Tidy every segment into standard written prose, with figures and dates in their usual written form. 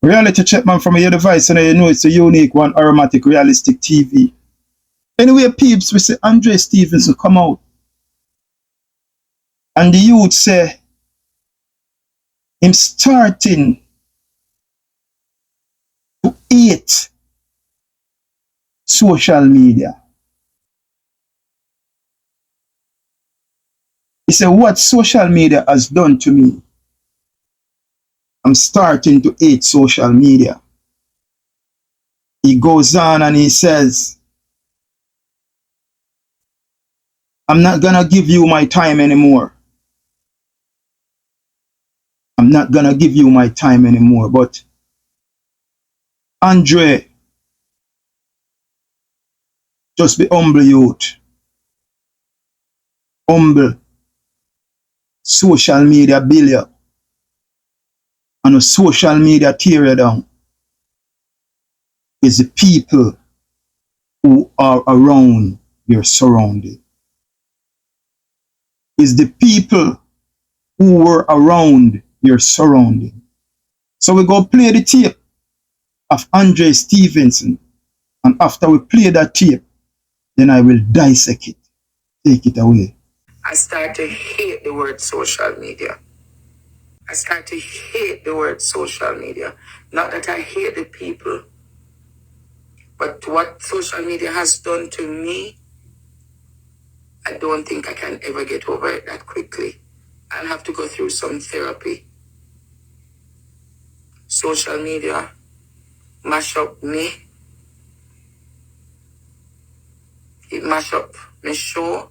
Reality check, man, from your device, and you know it's a unique one, Aromatic Realistic TV. Anyway, peeps, we see Andre Stevenson come out. And the youth say, him starting to hate social media. He said, what social media has done to me, I'm starting to hate social media. He goes on and he says, I'm not gonna give you my time anymore. I'm not gonna give you my time anymore. But Andre, just be humble, youth. Humble. Social media build you. And social media tear you down. It's the people who are around your surrounding. It's the people who were around your surrounding. So we go play the tape of Andre Stevenson. And after we play that tape, then I will dissect it. Take it away. I start to hate the word social media. I start to hate the word social media. Not that I hate the people, but what social media has done to me, I don't think I can ever get over it that quickly. I'll have to go through some therapy. Social media mash up me. It mash up my show.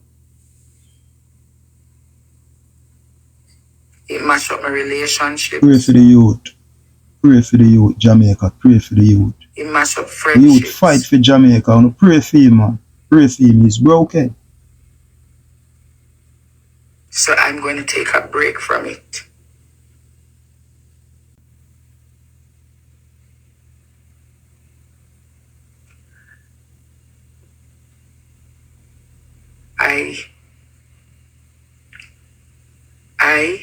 It mash up my relationship. Pray for the youth. Pray for the youth, Jamaica. Pray for the youth. It mash up friendships. Youth fight for Jamaica. Pray for him, man. Pray for him. He's broken. So I'm going to take a break from it. I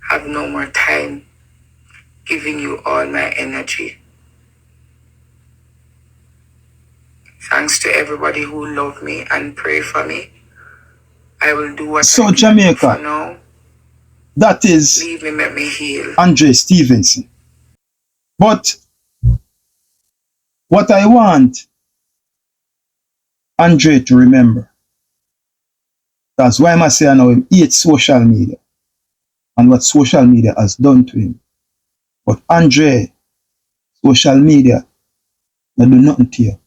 have no more time giving you all my energy. Thanks to everybody who love me and pray for me. I will do what so I can Jamaica, for now. That is Leave me, let me heal. Andre Stevenson. But what I want Andre to remember, that's why I say I know him hates social media and what social media has done to him. But Andre, social media, they do nothing to you.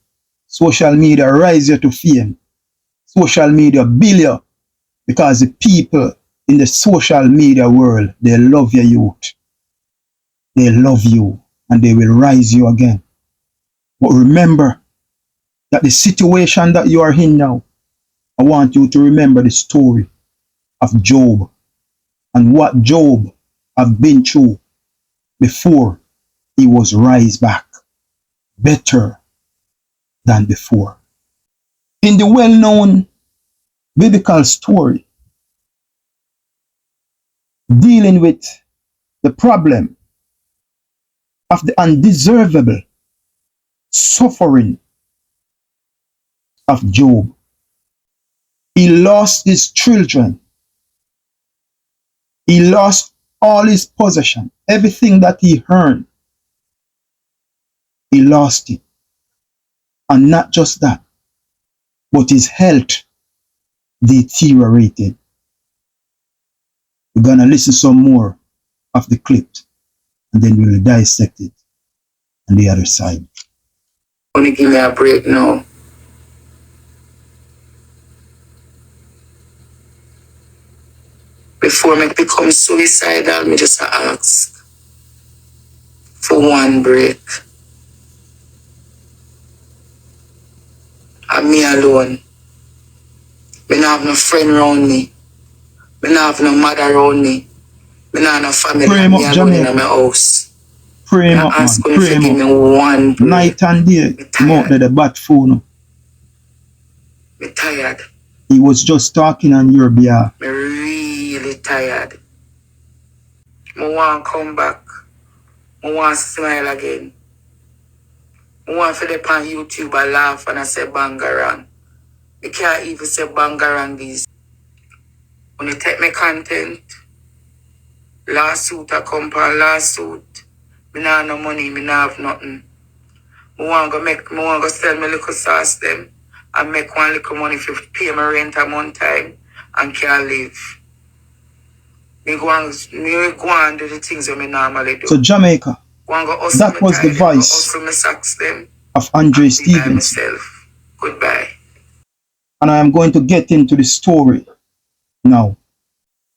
Social media rise you to fame. Social media build you because the people in the social media world, they love your youth. They love you and they will rise you again. But remember that the situation that you are in now, I want you to remember the story of Job and what Job have been through before he was raised back better than before. In the well-known biblical story dealing with the problem of the undeservable suffering of Job, he lost his children. He lost all his possession, everything that he earned. He lost it. And not just that, but his health deteriorated. We're going to listen some more of the clip and then we'll dissect it on the other side. Only give me a break now. Before me become suicidal, me just ask for one break. And me alone. Me not have no friend around me. Me not have no mother around me. Me not have no family. Pray me up, alone Jamaica. in my house. Pray him up, man. Pray him give me up. one break. Night and day, come out to the bat phone. Me tired. He was just talking on your behalf. Me really tired. I want to come back. I want to smile again. I want to dip on YouTube and laugh and I say bangarang. I can't even say bangarang these. When you take my content, lawsuit I come for lawsuit. Me nah have no money, me nah have nothing. I want to sell my little sauce them and make one little money for pay my rent a month time and can live. Me go and do the things that me normally do. So Jamaica, that was the voice of Andre Stevens. Goodbye. And I am going to get into the story now.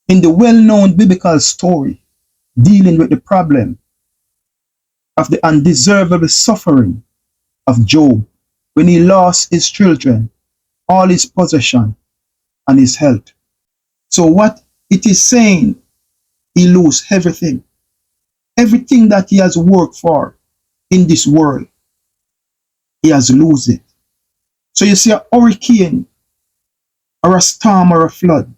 In the well-known biblical story dealing with the problem of the undeservable suffering of Job when he lost his children, all his possession, and his health. So what it is saying, he lose everything. Everything that he has worked for in this world, he has lose it. So you see a hurricane or a storm or a flood,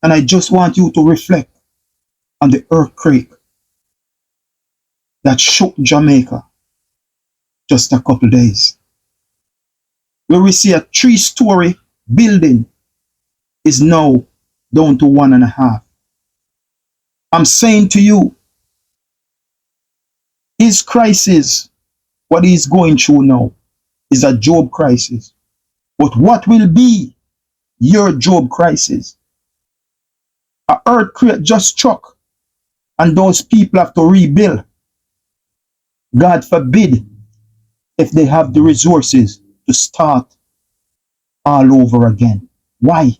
and I just want you to reflect on the earthquake that shook Jamaica just a couple days, where we see a 3-story building is now down to 1.5. I'm saying to you, his crisis, what he's going through now, is a Job crisis. But what will be your Job crisis? An earthquake just struck, and those people have to rebuild. God forbid if they have the resources to start all over again. Why?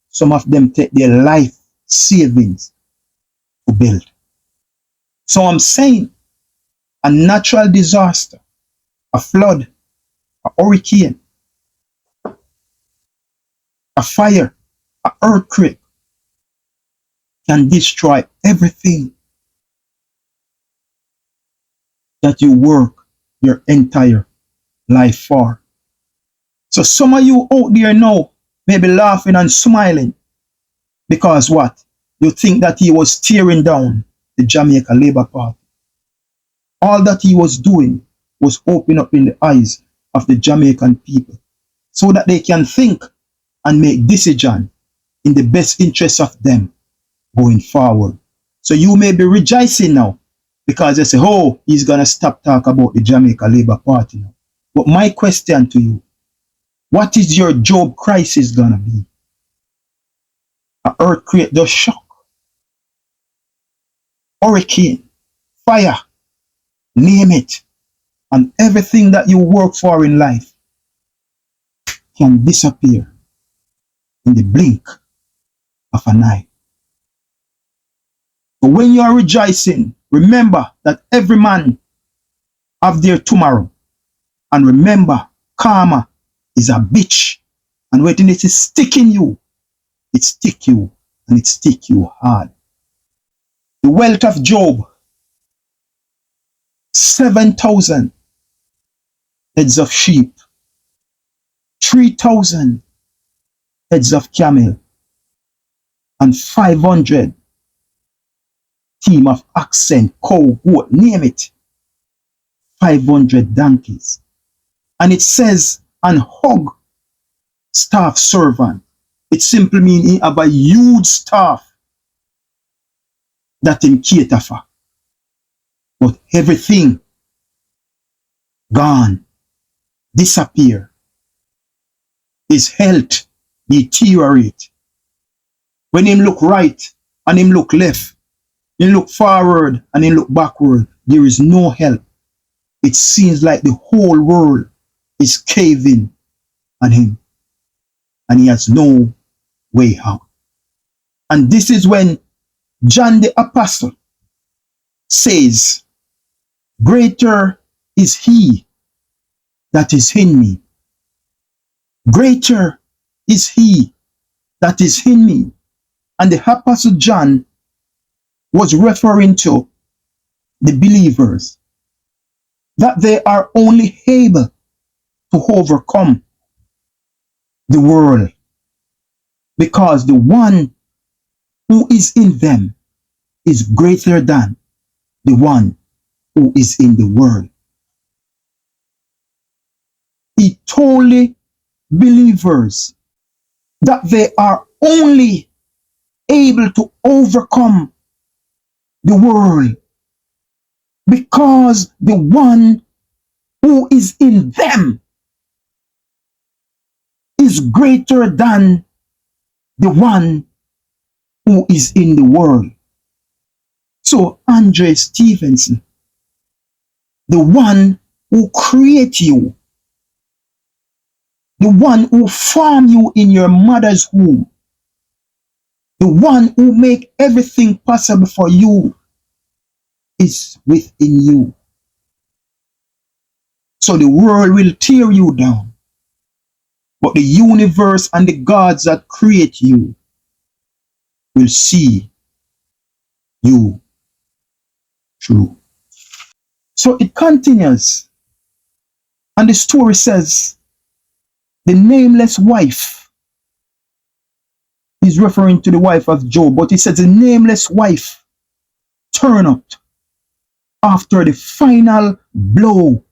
Some of them take their life savings to build. So I'm saying a natural disaster, a flood, a hurricane, a fire, an earthquake can destroy everything that you work your entire life for. So some of you out there now may be laughing and smiling because what? You think that he was tearing down the Jamaica Labour Party. All that he was doing was opening up in the eyes of the Jamaican people so that they can think and make decisions in the best interest of them going forward. So you may be rejoicing now because they say, oh, he's going to stop talking about the Jamaica Labour Party now. But my question to you, what is your Job crisis going to be? An earthquake does shock. Hurricane, fire, name it. And everything that you work for in life can disappear in the blink of an eye. But when you are rejoicing, remember that every man have their tomorrow. And remember, karma is a bitch. And when it is sticking you, it stick you and it stick you hard. The wealth of Job, 7,000 heads of sheep, 3,000 heads of camel, and 500 team of oxen, cow, goat, name it, 500 donkeys. And it says, and hug staff servant. It simply means he have a huge staff that him cater for. But everything gone, disappear. His health deteriorate. When him look right and him look left, him look forward and him look backward, there is no help. It seems like the whole world is caving on him and he has no way out. And this is when John the Apostle says, greater is he that is in me. Greater is he that is in me. And the Apostle John was referring to the believers, that they are only able to overcome the world because the one who is in them is greater than the one who is in the world. He told the believers that they are only able to overcome the world because the one who is in them is greater than the one who is in the world. So Andre Stevenson, the one who created you, the one who formed you in your mother's womb, the one who make everything possible for you is within you. So the world will tear you down, but the universe and the gods that create you will see you through. So it continues, and the story says, the nameless wife is referring to the wife of Job, but it says the nameless wife turned up after the final blow,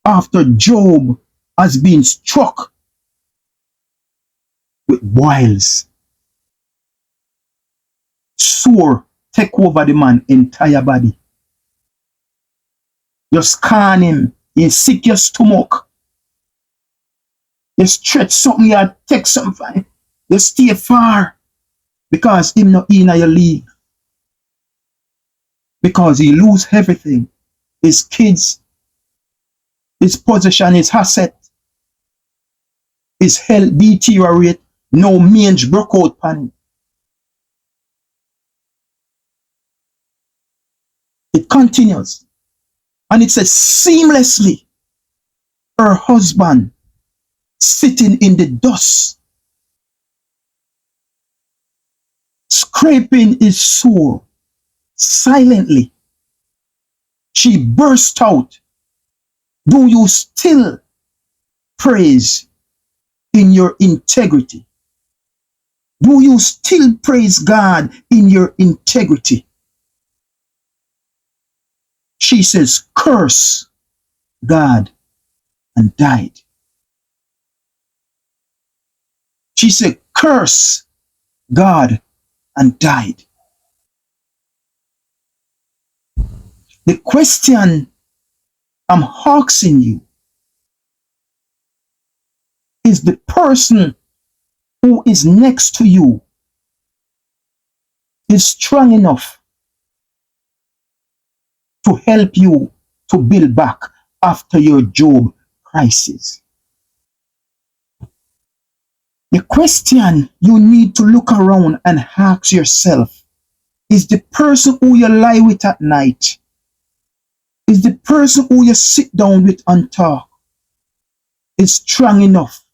after Job has been struck with boils. Sore take over the man's entire body. You scan him, you sick your stomach. You stretch something, you take something, you stay far because him not in your league. Because he lose everything. His kids, his possession, his asset, his health deteriorate. No mange broke out upon him. It continues. And it says, seamlessly, her husband sitting in the dust, scraping his sore, silently, she burst out, do you still praise in your integrity? Do you still praise God in your integrity? She says, curse God, and died. She said, curse God, and died. The question I'm asking you is, the person who is next to you is strong enough to help you to build back after your Job crisis? The question you need to look around and ask yourself is, the person who you lie with at night, is the person who you sit down with and talk, is strong enough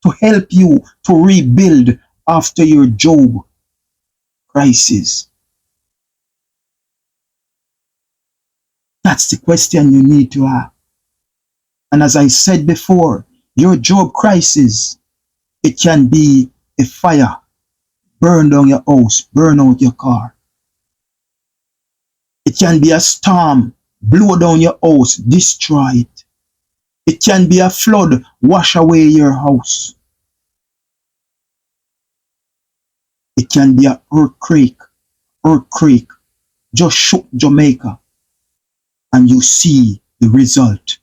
to help you to rebuild after your Job crisis? That's the question you need to ask. And as I said before, your Job crisis, it can be a fire, burn down your house, burn out your car. It can be a storm, blow down your house, destroy it. It can be a flood, wash away your house. It can be an earthquake, just shook Jamaica, and you see the result.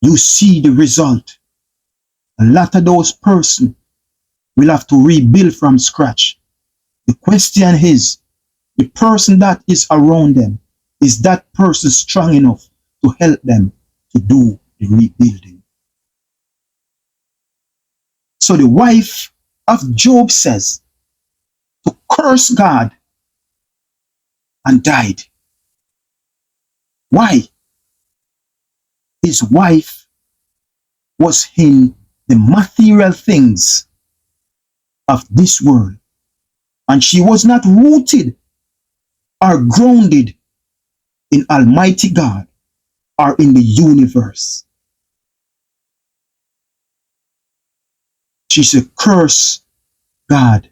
You see the result. A lot of those persons will have to rebuild from scratch. The question is, the person that is around them, is that person strong enough to help them to do the rebuilding? So the wife of Job says to curse God, and died. Why? His wife was in the material things of this world, and she was not rooted or grounded in Almighty God or in the universe. She said, curse God,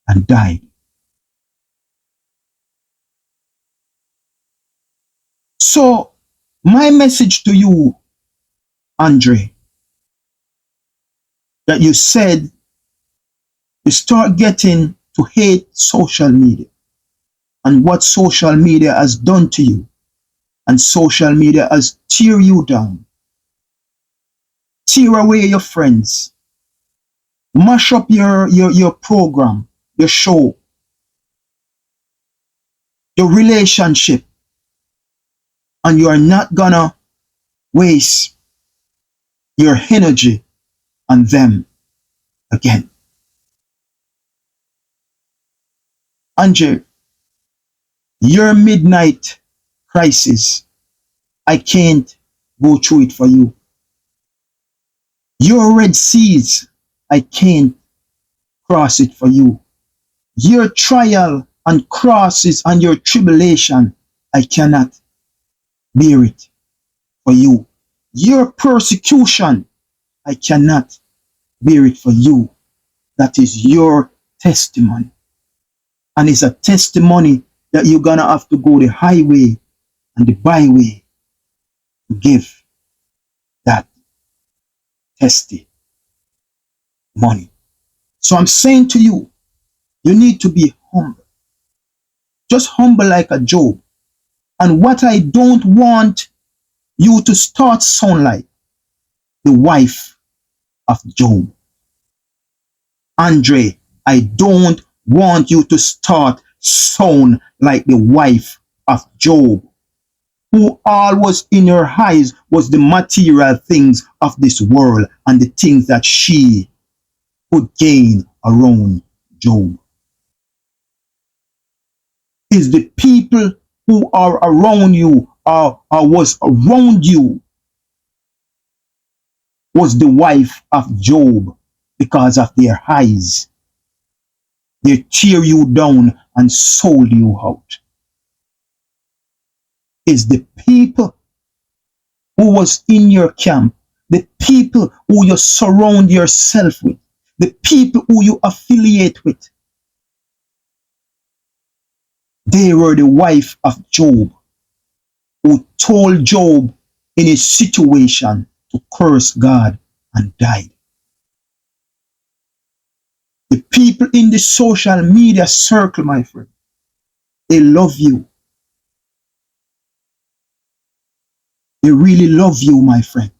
and died. So my message to you, Andre, that you said you start getting to hate social media and what social media has done to you, and social media has tear you down, tear away your friends, mash up your program, your show, your relationship, and you are not gonna waste your energy on them again. Andre, your midnight crisis, I can't go through it for you. Your Red Seas, I can't cross it for you. Your trial and crosses and your tribulation, I cannot bear it for you. Your persecution, I cannot bear it for you. That is your testimony. And it's a testimony that you're gonna have to go the highway and the byway to give that testimony. So I'm saying to you, you need to be humble. Just humble like a Job. And what I don't want you to start sound like the wife of Job. Andre, I don't want you to start sound like the wife of Job, who all was in her eyes was the material things of this world and the things that she could gain around Job. Is the people who are around you or was around you was the wife of Job because of their eyes. They tear you down and sold you out. Is the people who was in your camp, the people who you surround yourself with, the people who you affiliate with. They were the wife of Job, who told Job in his situation to curse God and died. The people in the social media circle, my friend, they love you. They really love you, my friend.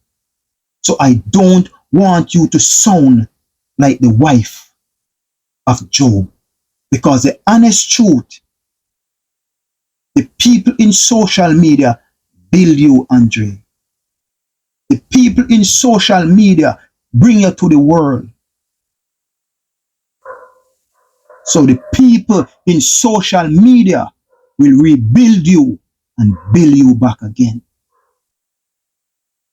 So I don't want you to sound like the wife of Job. Because the honest truth, the people in social media build you, Andre. The people in social media bring you to the world. So the people in social media will rebuild you and build you back again.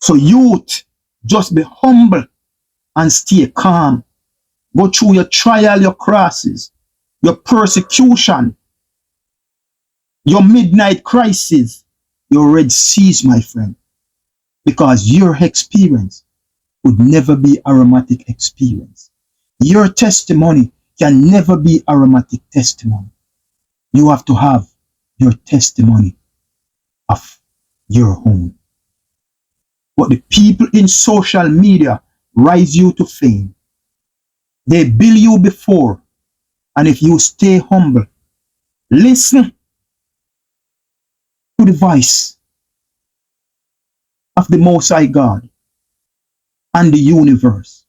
So youth, just be humble and stay calm. Go through your trial, your crosses, your persecution, your midnight crisis, your Red Seas, my friend. Because your experience would never be aromatic experience. Your testimony can never be aromatic testimony. You have to have your testimony of your own. But the people in social media rise you to fame. They build you before. And if you stay humble, listen to the voice of the Most High God and the universe.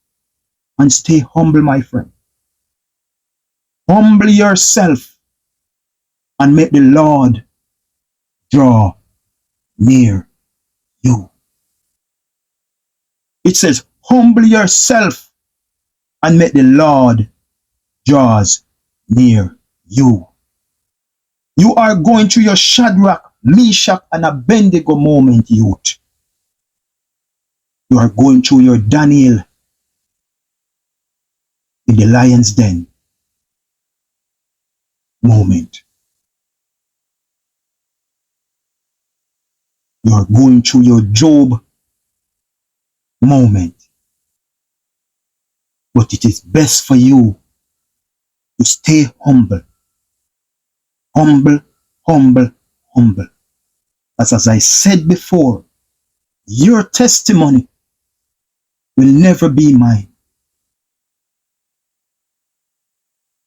And stay humble, my friend. Humble yourself and make the Lord draw near you. It says, humble yourself and make the Lord draws near you. You are going through your Shadrach, Meshach, and Abednego moment, youth. You are going through your Daniel in the lion's den moment. You are going through your Job moment. But it is best for you to stay humble. Humble, humble, humble. As I said before, your testimony will never be mine.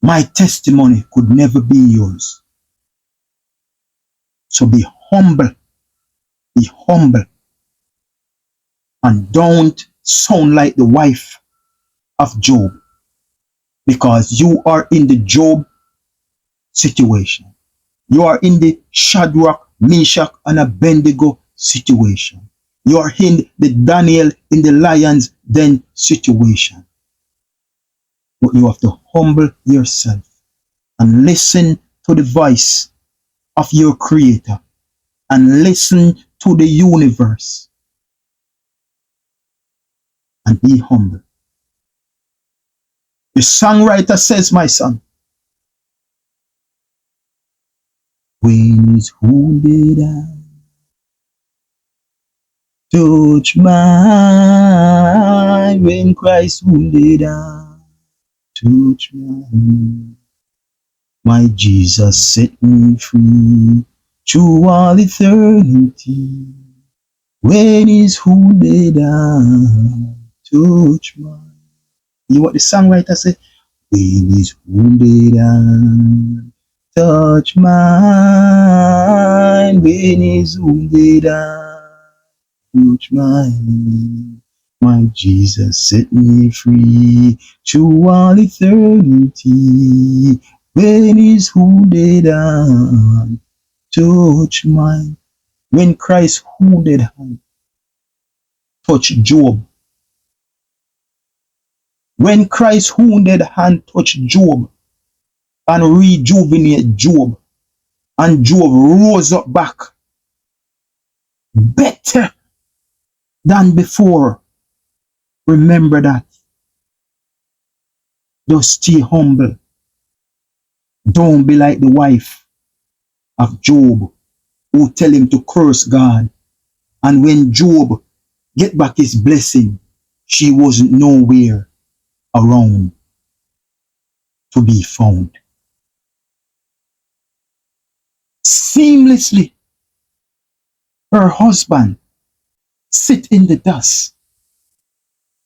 My testimony could never be yours. So be humble, and don't sound like the wife of Job, because you are in the Job situation. You are in the Shadrach, Meshach, and Abednego situation. You are in the Daniel in the lion's den situation. But you have to humble yourself and listen to the voice of your Creator and listen to the universe and be humble. The songwriter says, my son, when he's wounded and touch mine, when Christ wounded and touch mine, my Jesus set me free through all eternity. When he's wounded and touch mine. You know what the songwriter said? When he's wounded and touch mine, when he's wounded and touch mine, my Jesus set me free through all eternity. When he's wounded and touch mine, when Christ's wounded hand touched Job, when Christ's wounded hand touched Job and rejuvenated Job, and Job rose up back better than before, remember that. Just stay humble. Don't be like the wife of Job who tell him to curse God. And when Job get back his blessing, she wasn't nowhere around to be found. Seamlessly, her husband sit in the dust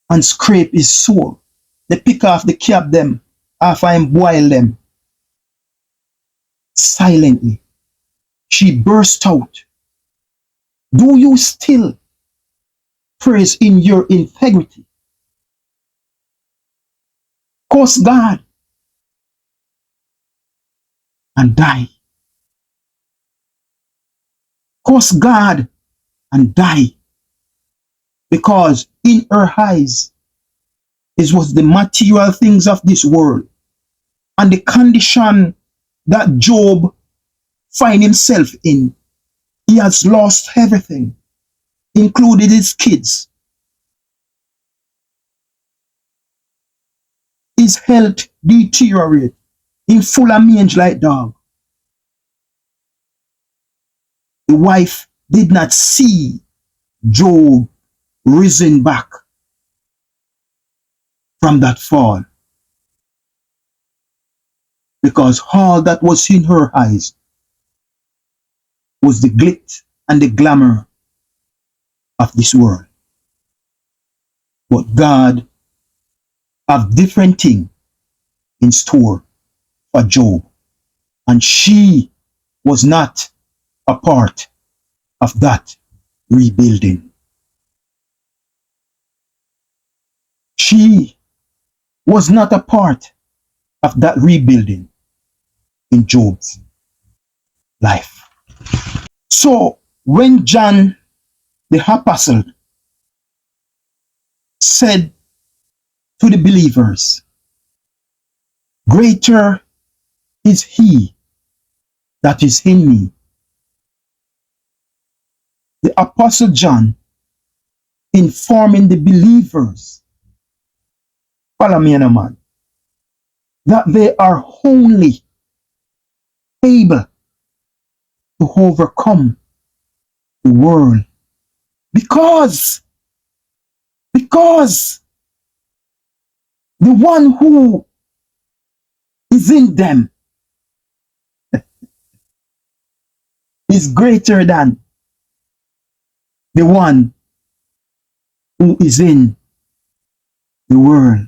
and scrape his soul. They pick off the cap them, after him boil them. Silently, she burst out. Do you still praise in your integrity? Curse God and die. Curse God and die. Because in her eyes, it was the material things of this world and the condition that Job find himself in. He has lost everything, including his kids. His health deteriorate, in full of mange like dog. The wife did not see Job risen back from that fall, because all that was in her eyes was the glitz and the glamour of this world. But God have different thing in store for Job, and she was not a part of that rebuilding. She was not a part of that rebuilding in Job's life. So when John the apostle said to the believers, greater is he that is in me, the apostle John informing the believers, follow me, man, that they are only able to overcome the world because the one who is in them is greater than the one who is in the world.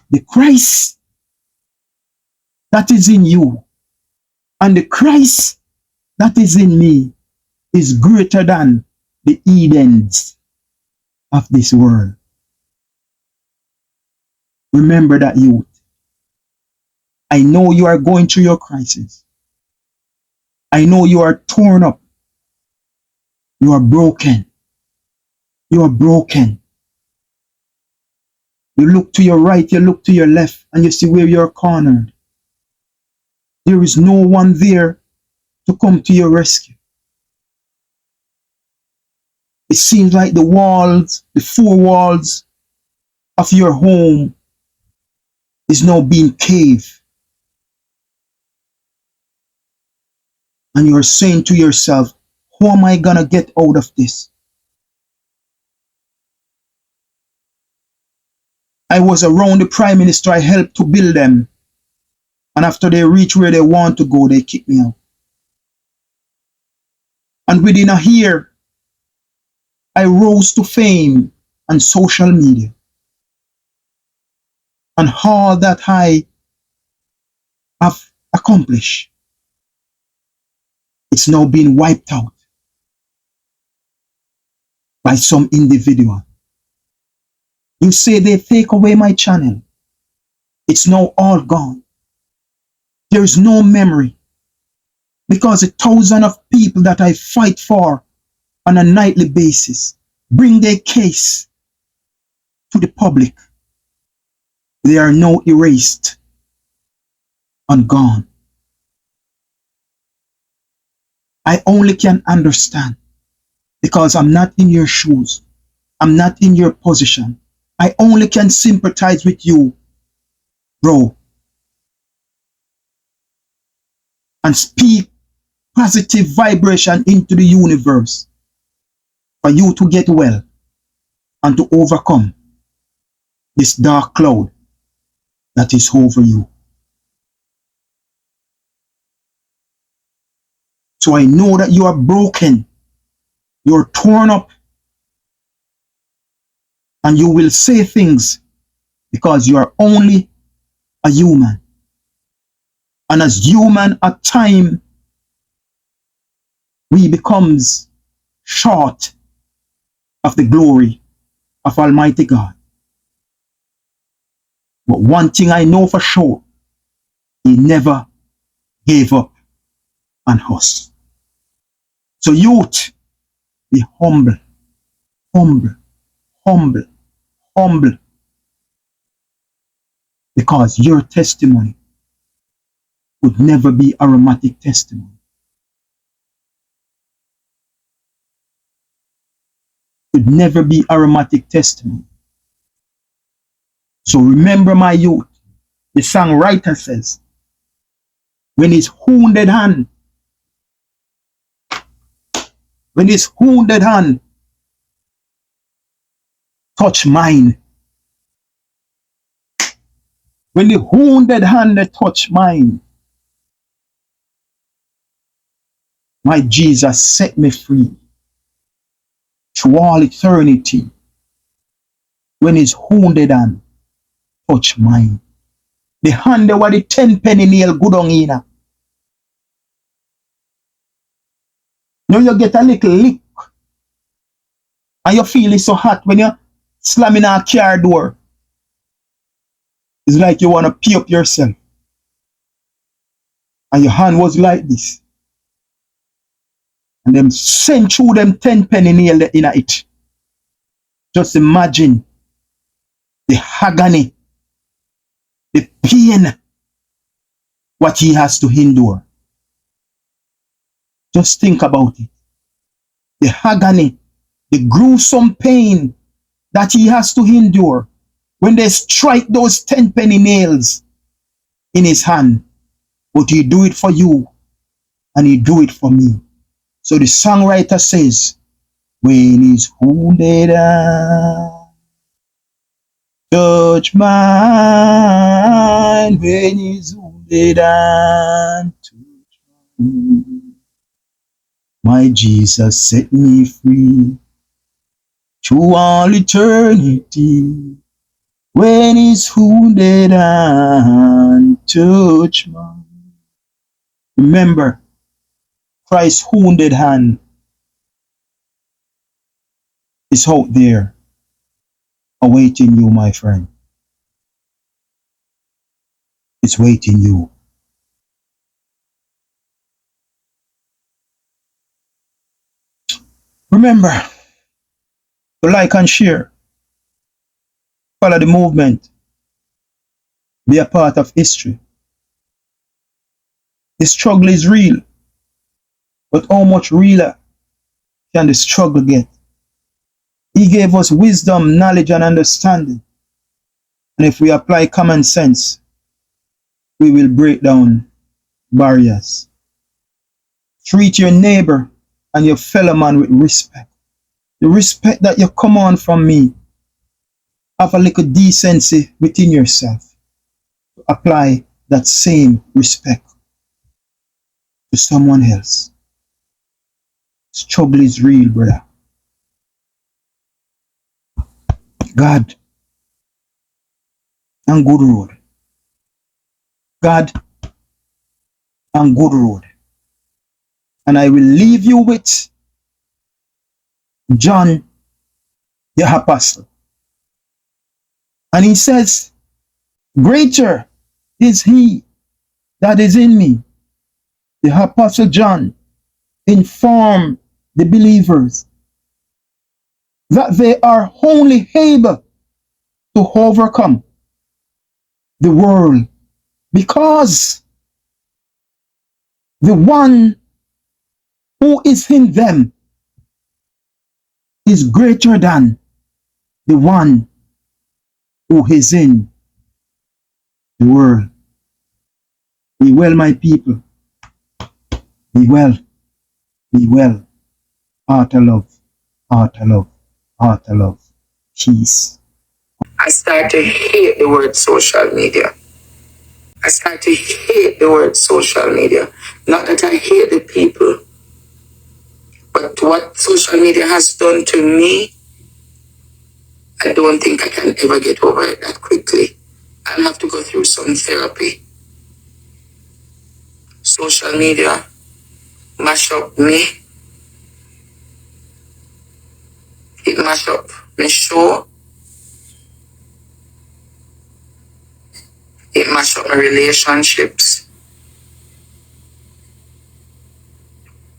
The Christ that is in you and the Christ that is in me is greater than the Edens of this world. Remember that, youth. I know you are going through your crisis. I know you are torn up. You are broken. You are broken. You look to your right, you look to your left, and you see where you're cornered. There is no one there to come to your rescue. It seems like the walls, the four walls of your home is now being caved. And you're saying to yourself, how am I gonna get out of this? I was around the Prime Minister, I helped to build them. And after they reach where they want to go, they kick me out. And within a year, I rose to fame on social media. And all that I have accomplished, it's now being wiped out by some individual. You say they take away my channel. It's now all gone. There is no memory, because the thousands of people that I fight for on a nightly basis bring their case to the public. They are now erased and gone. I only can understand, because I'm not in your shoes. I'm not in your position. I only can sympathize with you, bro, and speak positive vibration into the universe for you to get well and to overcome this dark cloud that is over you. So I know that you are broken, you're torn up, and you will say things because you are only a human. And as human, at time, we becomes short of the glory of Almighty God. But one thing I know for sure, He never gave up on us. So youth, be humble, humble, humble, humble. Because your testimony would never be aromatic testimony. Would never be aromatic testimony. So remember, my youth, the songwriter says, when his wounded hand touch mine, when the wounded hand touch mine, my Jesus set me free through all eternity. When his wounded hand touch mine, the hand that were the 10 penny nail good on in. Now you get a little lick and you feel it so hot when you're slamming a car door. It's like you want to pee up yourself. And your hand was like this. And them send through them 10 penny nail in it. Just imagine the agony, the pain, what he has to endure. Just think about it. The agony, the gruesome pain that he has to endure when they strike those 10 penny nails in his hand. But he do it for you and he do it for me. So the songwriter says, when he's wounded and touch mine, when he's wounded and touch mine, My Jesus set me free through all eternity. When his wounded hand touched mine. Remember, Christ's wounded hand is out there awaiting you, my friend. It's waiting you. Remember to like and share. Follow the movement. Be a part of history. The struggle is real. But how much realer can the struggle get? He gave us wisdom, knowledge, and understanding. And if we apply common sense, we will break down barriers. Treat your neighbor and your fellow man with respect. The respect that you come on from me, have a little decency within yourself to apply that same respect to someone else. Struggle is real, brother. God and good road. God and good road. And I will leave you with John the Apostle. And he says, greater is he that is in me. The Apostle John informed the believers that they are only able to overcome the world because the one who is in them is greater than the one who is in the world. Be well, my people. Be well. Be well. Heart of love. Heart of love. Heart of love. Peace. I start to hate the word social media. I start to hate the word social media. Not that I hate the people, but what social media has done to me, I don't think I can ever get over it that quickly. I'll have to go through some therapy. Social media mash up me. It mash up my show. It mash up my relationships.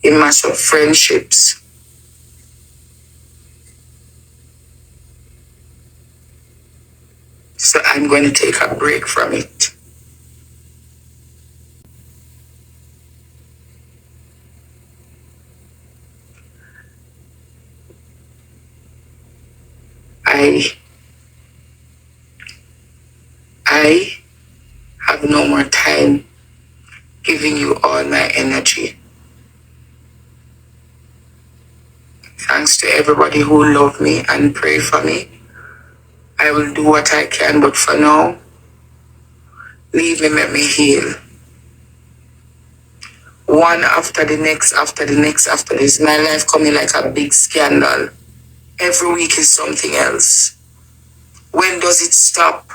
It mash up friendships. So I'm going to take a break from it. I have no more time giving you all my energy. Thanks to everybody who love me and pray for me. I will do what I can, but for now, leave me, let me heal. One after the next, after the next, after this. My life coming like a big scandal. Every week is something else. When does it stop?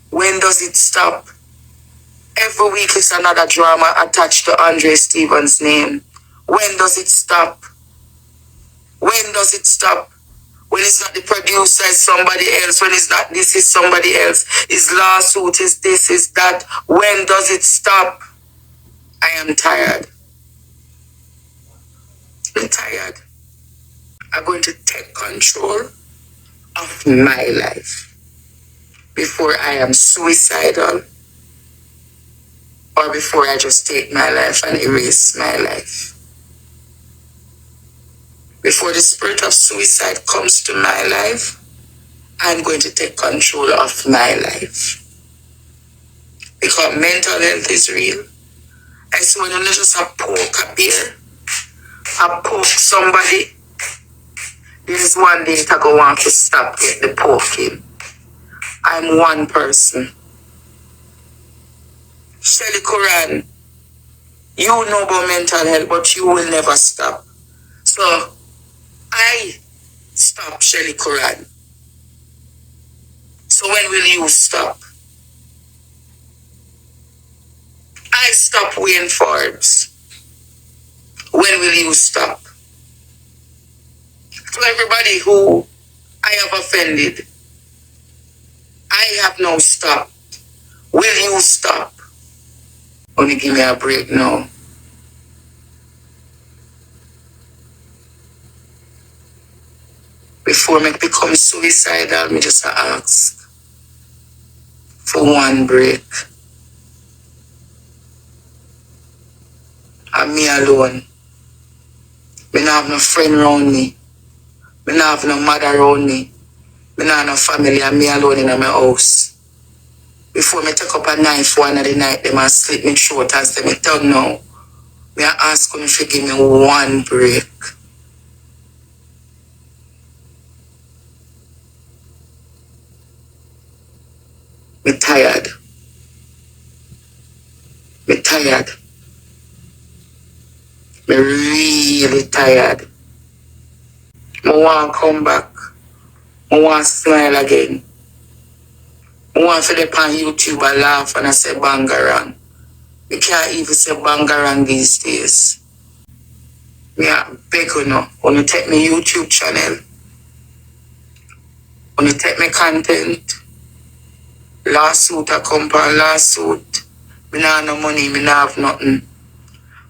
When does it stop? Every week is another drama attached to Andre Stevens' name. When does it stop? When does it stop? When it's not the producer, it's somebody else. When it's not this, it's somebody else. His lawsuit is this, is that. When does it stop? I am tired. I'm tired. I'm going to take control of my life before I am suicidal or before I just take my life and erase my life. Before the spirit of suicide comes to my life, I'm going to take control of my life. Because mental health is real. I see when you just poke a bear, I poke somebody, there's one day I go want to stop with the poking. I'm one person. Shelly Quran, you know about mental health, but you will never stop. So I stop Shelly Curran. So when will you stop? I stop Wayne Forbes. When will you stop? To everybody who I have offended, I have now stopped. Will you stop? Only give me a break now. Before me become suicidal, me just ask for one break. And me alone. Me not have no friend around me. Me not have no mother around me. Me not have no family, and me alone in my house. Before me take up a knife one of the night, them and slit me throat and say me tell now. Me ask them if you give me one break. Me tired. Me tired. Me really tired. I want to come back. I want to smile again. I want to dip on YouTube and laugh and I say bangarang. We can't even say bangarang these days. Me a beg you now. When you take me YouTube channel, when you take me content, lawsuit a come for lawsuit. Me nah have no money, me nah have nothing.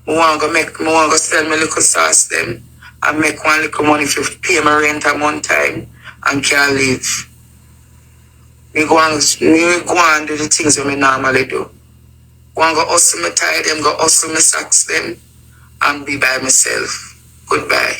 I want to sell me little sauce them and make one little money to pay my rent a month time and can live. Me go and do the things that me normally do. Go and go hustle me tie them, go hustle me socks them and be by myself. Goodbye.